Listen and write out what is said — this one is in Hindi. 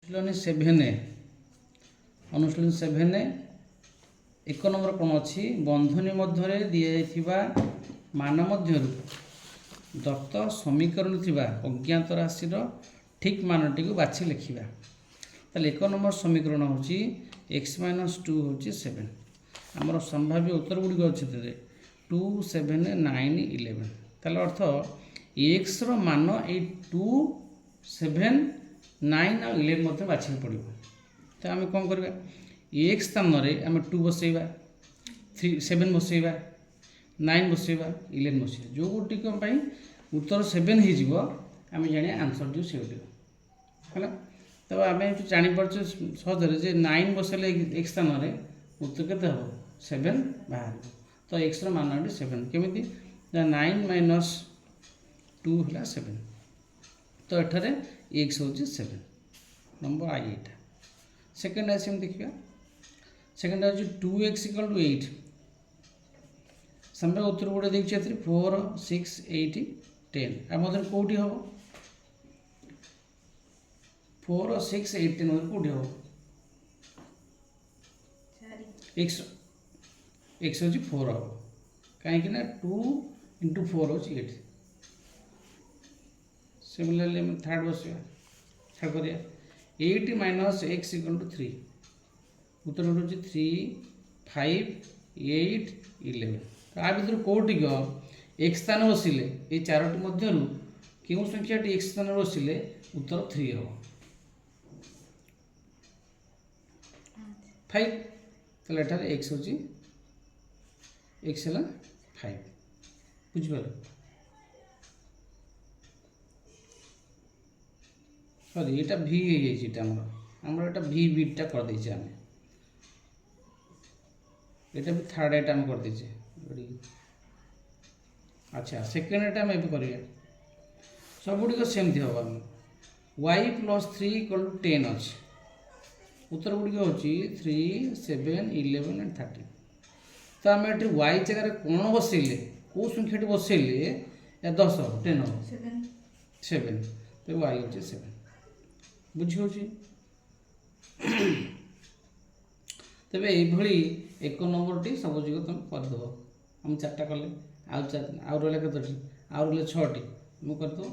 अनुशीलन 7A अनुशीलन 7A एक नंबर कौन अच्छी बंधनी मध्य दिया मान मध्य दत्त समीकरण थिबा अज्ञात राशि ठीक मानटी को बाछि लिखा ताले एक नंबर समीकरण होची x-2 होची 7 आमर संभाव्य उत्तर गुड़िक अच्छे 2 7 9 11 ताले अर्थ x रो मान ए 2 7 9 और 11 मध्य बाछी पड़ो तो आम कौन करवा x स्थान में आम 2 बसैबा 7 बसैबा 9 बसैबा 11 बसैबा जो गोटिक उत्तर 7 हो आम जाने आंसर जो से है तब आम जापर सहजरे 9 बसले एक स्थान में उत्तर के हम 7 बाहर तो एक्स मान 7 केमी 9 - 2 है 7 तो एठारे एक्स हूँ 7 नंबर आई एटा सेकेंड आस देखा सेकेंड हूँ 2x = 8 सामने उत्तर गुड़ा देखिए 4 6 8 10 आ मध्य कौटी हम 4 6 8 10 मध्य कौटी हम एक्स एक्स हूँ 4 हम कहीं 2 × 4 हूँ 8 सिमिलरली थर्ड बसवा थर्ड करिया 8 - x = 3 उत्तर हूँ 3 5 8 11 आ भर कौटिक एक स्थान बसिले ये चारोटी मध्य क्यों संख्याटी एक स्थान बसिले उत्तर 3 हम 5 ताले एठारे x हूँ x है 5 बुझिपार सॉरी ये भि आमर एटा भि बीटा कर देचे आम एटा भी थर्ड एटा हम कर देचे अच्छा सेकेंड एटा हम करिया सब गुड़िक सेमती हम y + 3 = 10 अच्छे उत्तर गुड़िक हूँ 3 7 11 and 13 तो आम ये y जगह कौन बसैले कौ संख्याटी बसैले या 10 हम 10 हम 7 तो y हूँ 7 बुझी तेरे ये एक नंबर टी सब जगह तुम करदेव हम 4टा कले आउ रहा के आउ रहा 6टी तुम करदेव।